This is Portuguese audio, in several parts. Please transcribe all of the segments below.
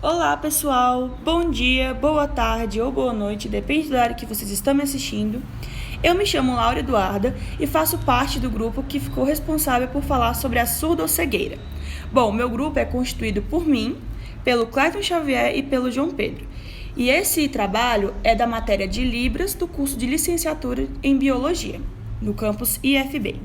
Olá, pessoal! Bom dia, boa tarde ou boa noite, depende do horário que vocês estão me assistindo. Eu me chamo Laura Eduarda e faço parte do grupo que ficou responsável por falar sobre a surdoscegueira. Bom, meu grupo é constituído por mim, pelo Clayton Xavier e pelo João Pedro. E esse trabalho é da matéria de Libras do curso de licenciatura em Biologia, no campus IFB.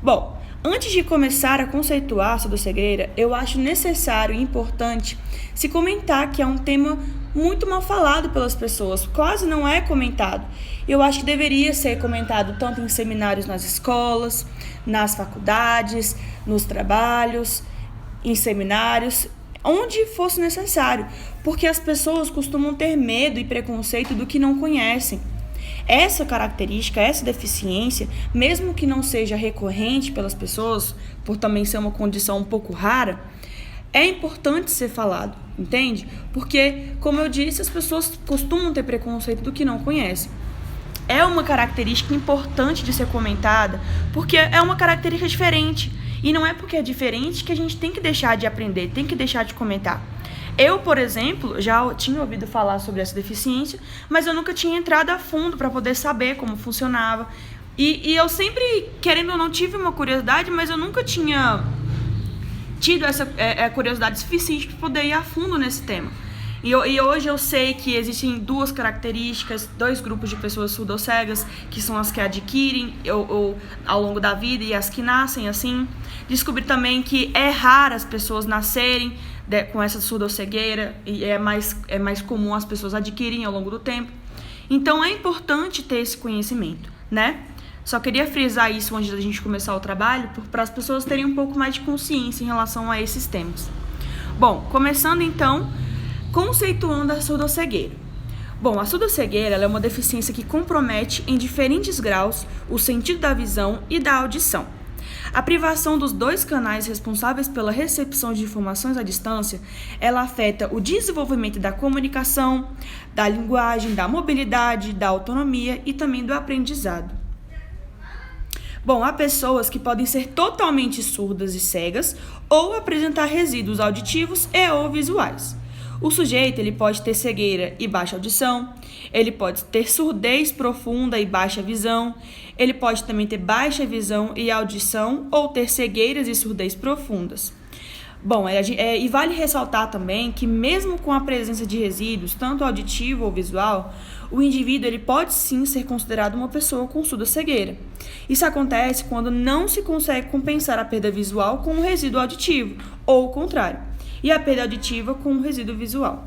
Bom, antes de começar a conceituar a surdoscegueira, eu acho necessário e importante se comentar que é um tema muito mal falado pelas pessoas, quase não é comentado. Eu acho que deveria ser comentado tanto em seminários nas escolas, nas faculdades, nos trabalhos, em seminários, onde fosse necessário, porque as pessoas costumam ter medo e preconceito do que não conhecem. Essa característica, essa deficiência, mesmo que não seja recorrente pelas pessoas, por também ser uma condição um pouco rara, é importante ser falado, entende? Porque, como eu disse, as pessoas costumam ter preconceito do que não conhecem. É uma característica importante de ser comentada, porque é uma característica diferente. E não é porque é diferente que a gente tem que deixar de aprender, tem que deixar de comentar. Eu, por exemplo, já tinha ouvido falar sobre essa deficiência, mas eu nunca tinha entrado a fundo para poder saber como funcionava. E eu sempre, querendo ou não, tive uma curiosidade, mas eu nunca tinha tido essa curiosidade suficiente para poder ir a fundo nesse tema. E hoje eu sei que existem duas características, dois grupos de pessoas surdoscegas, que são as que adquirem ou ao longo da vida e as que nascem assim. Descobri também que é raro as pessoas nascerem com essa surdoscegueira e é mais comum as pessoas adquirirem ao longo do tempo. Então é importante ter esse conhecimento, né? Só queria frisar isso antes da gente começar o trabalho, para as pessoas terem um pouco mais de consciência em relação a esses temas. Bom, começando então, conceituando a surdoscegueira. Bom, a surdoscegueira é uma deficiência que compromete em diferentes graus o sentido da visão e da audição. A privação dos dois canais responsáveis pela recepção de informações à distância, ela afeta o desenvolvimento da comunicação, da linguagem, da mobilidade, da autonomia e também do aprendizado. Bom, há pessoas que podem ser totalmente surdas e cegas ou apresentar resíduos auditivos e ou visuais. O sujeito ele pode ter cegueira e baixa audição, ele pode ter surdez profunda e baixa visão, ele pode também ter baixa visão e audição ou ter cegueiras e surdez profundas. Bom, e vale ressaltar também que mesmo com a presença de resíduos, tanto auditivo ou visual, o indivíduo ele pode sim ser considerado uma pessoa com surdoscegueira. Isso acontece quando não se consegue compensar a perda visual com o resíduo auditivo, ou o contrário, e a perda auditiva com o resíduo visual.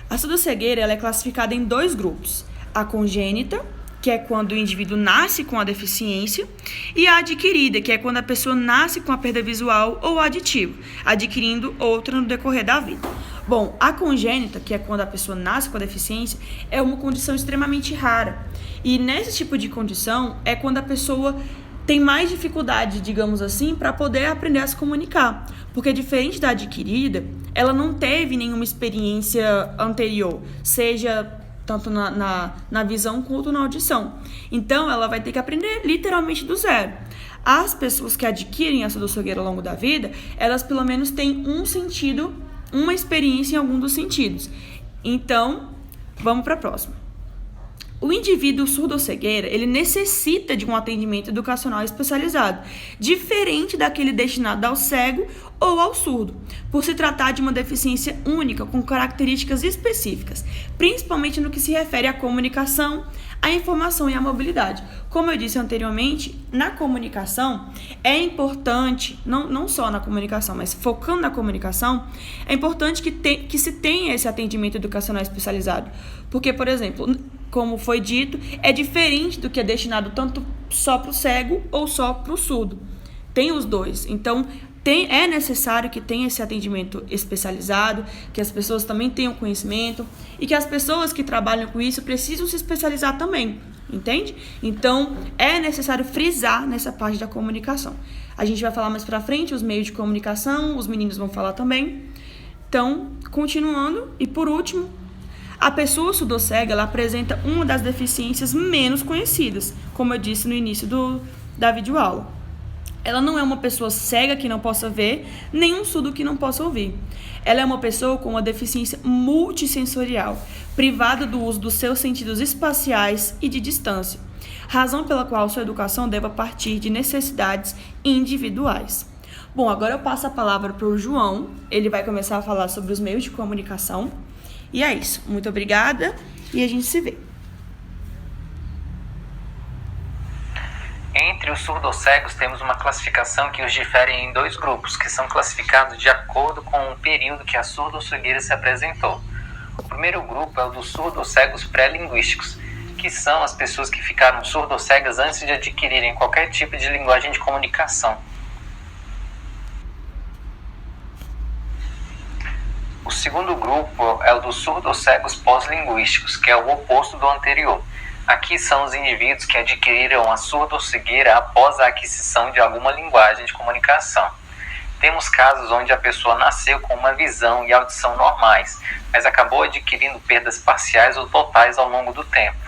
A surdoscegueira ela é classificada em dois grupos: a congênita, que é quando o indivíduo nasce com a deficiência, e a adquirida, que é quando a pessoa nasce com a perda visual ou aditivo, adquirindo outra no decorrer da vida. Bom, a congênita, que é quando a pessoa nasce com a deficiência, é uma condição extremamente rara. E nesse tipo de condição é quando a pessoa tem mais dificuldade, digamos assim, para poder aprender a se comunicar. Porque diferente da adquirida, ela não teve nenhuma experiência anterior, seja tanto na visão quanto na audição. Então, ela vai ter que aprender literalmente do zero. As pessoas que adquirem a surdoscegueira ao longo da vida, elas pelo menos têm um sentido, uma experiência em algum dos sentidos. Então, vamos para a próxima. O indivíduo surdo-cegueira, ele necessita de um atendimento educacional especializado, diferente daquele destinado ao cego ou ao surdo, por se tratar de uma deficiência única com características específicas, principalmente no que se refere à comunicação, à informação e à mobilidade. Como eu disse anteriormente, na comunicação é importante, não só na comunicação, mas focando na comunicação, é importante que se tenha esse atendimento educacional especializado, porque, por exemplo, como foi dito, é diferente do que é destinado tanto só para o cego ou só para o surdo. Tem os dois. Então, é necessário que tenha esse atendimento especializado, que as pessoas também tenham conhecimento e que as pessoas que trabalham com isso precisam se especializar também, entende? Então, é necessário frisar nessa parte da comunicação. A gente vai falar mais pra frente os meios de comunicação, os meninos vão falar também. Então, continuando, e por último, a pessoa surdocega ela apresenta uma das deficiências menos conhecidas, como eu disse no início da videoaula. Ela não é uma pessoa cega que não possa ver, nem um surdo que não possa ouvir. Ela é uma pessoa com uma deficiência multissensorial, privada do uso dos seus sentidos espaciais e de distância, razão pela qual sua educação deve partir de necessidades individuais. Bom, agora eu passo a palavra para o João, ele vai começar a falar sobre os meios de comunicação. E é isso, muito obrigada e a gente se vê. Entre os surdocegos temos uma classificação que os difere em 2 grupos, que são classificados de acordo com o período que a surdo-cegueira se apresentou. O primeiro grupo é o dos surdocegos pré-linguísticos, que são as pessoas que ficaram surdocegas antes de adquirirem qualquer tipo de linguagem de comunicação. O segundo grupo é o dos surdocegos pós-linguísticos, que é o oposto do anterior. Aqui são os indivíduos que adquiriram a surdo-cegueira após a aquisição de alguma linguagem de comunicação. Temos casos onde a pessoa nasceu com uma visão e audição normais, mas acabou adquirindo perdas parciais ou totais ao longo do tempo.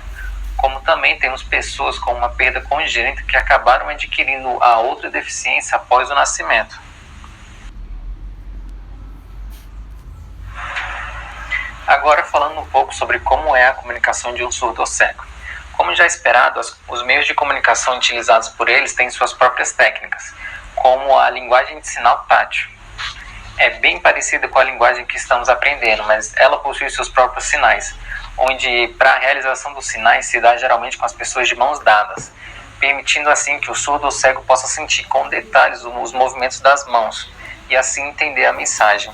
Como também temos pessoas com uma perda congênita que acabaram adquirindo a outra deficiência após o nascimento. Agora falando um pouco sobre como é a comunicação de um surdo-cego. Como já esperado, os meios de comunicação utilizados por eles têm suas próprias técnicas, como a linguagem de sinal tátil. É bem parecida com a linguagem que estamos aprendendo, mas ela possui seus próprios sinais, onde para a realização dos sinais se dá geralmente com as pessoas de mãos dadas, permitindo assim que o surdo-cego possa sentir com detalhes os movimentos das mãos e assim entender a mensagem.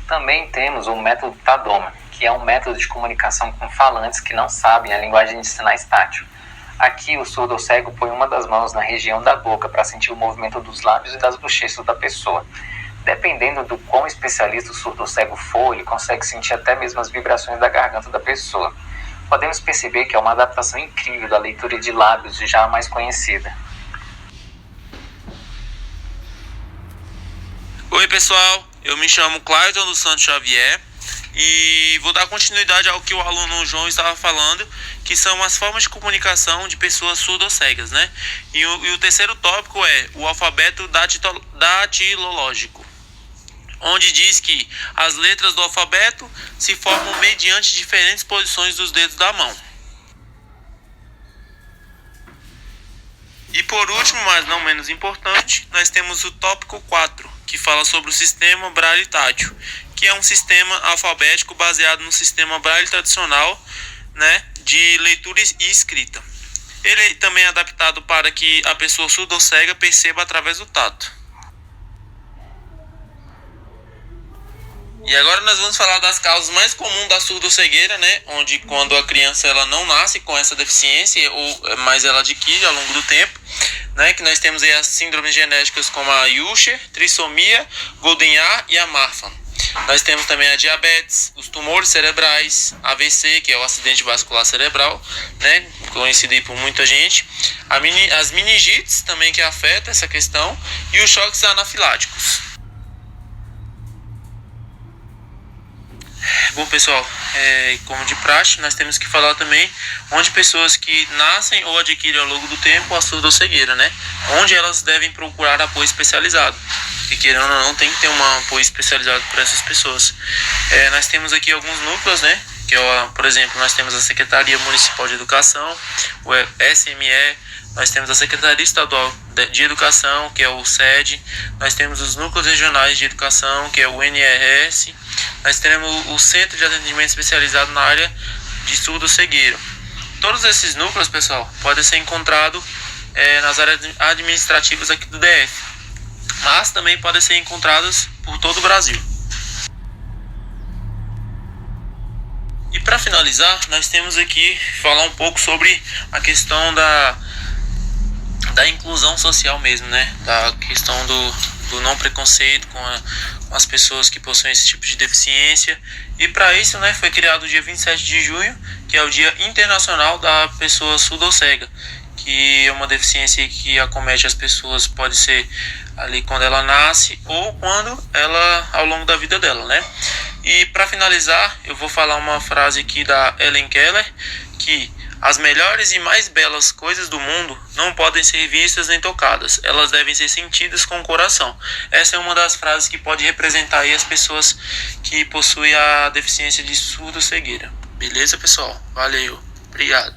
Também temos o método Tadoma, que é um método de comunicação com falantes que não sabem a linguagem de sinais tátil. Aqui, o surdo-cego põe uma das mãos na região da boca para sentir o movimento dos lábios e das bochechas da pessoa. Dependendo do quão especialista o surdo-cego for, ele consegue sentir até mesmo as vibrações da garganta da pessoa. Podemos perceber que é uma adaptação incrível da leitura de lábios já mais conhecida. Oi pessoal, eu me chamo Clayton dos Santos Xavier e vou dar continuidade ao que o aluno João estava falando, que são as formas de comunicação de pessoas surdo-cegas, né? E o terceiro tópico é o alfabeto datilológico, onde diz que as letras do alfabeto se formam mediante diferentes posições dos dedos da mão. E por último, mas não menos importante, nós temos o tópico 4, que fala sobre o sistema Braille tátil, que é um sistema alfabético baseado no sistema Braille tradicional, né, de leitura e escrita. Ele também é adaptado para que a pessoa surdo-cega perceba através do tato. E agora nós vamos falar das causas mais comuns da surdo-cegueira, né? Onde quando a criança ela não nasce com essa deficiência, mas ela adquire ao longo do tempo, né? Que nós temos aí as síndromes genéticas como a Usher, trissomia, Goldenhar e a Marfan. Nós temos também a diabetes, os tumores cerebrais, AVC, que é o acidente vascular cerebral, né? Conhecido aí por muita gente, as meningites também que afeta essa questão e os choques anafiláticos. Bom pessoal, como de praxe, nós temos que falar também onde pessoas que nascem ou adquirem ao longo do tempo a surdo-cegueira, né? Onde elas devem procurar apoio especializado, porque querendo ou não tem que ter um apoio especializado para essas pessoas. Nós temos aqui alguns núcleos, né? Que por exemplo, nós temos a Secretaria Municipal de Educação, o SME, nós temos a Secretaria Estadual de Educação, que é o SED, nós temos os núcleos regionais de educação, que é o NRS, nós temos o Centro de Atendimento Especializado na área de surdo-cegueiro. Todos esses núcleos, pessoal, podem ser encontrados nas áreas administrativas aqui do DF, mas também podem ser encontrados por todo o Brasil. E para finalizar, nós temos aqui falar um pouco sobre a questão da inclusão social mesmo, né? Da questão do não preconceito com as pessoas que possuem esse tipo de deficiência. E para isso, né, foi criado o dia 27 de junho, que é o Dia Internacional da Pessoa Surdo-Cega, que é uma deficiência que acomete as pessoas, pode ser ali quando ela nasce ou quando ela, ao longo da vida dela, né? E para finalizar, eu vou falar uma frase aqui da Helen Keller, que As melhores e mais belas coisas do mundo não podem ser vistas nem tocadas, elas devem ser sentidas com o coração. Essa é uma das frases que pode representar aí as pessoas que possuem a deficiência de surdo-cegueira. Beleza, pessoal? Valeu. Obrigado.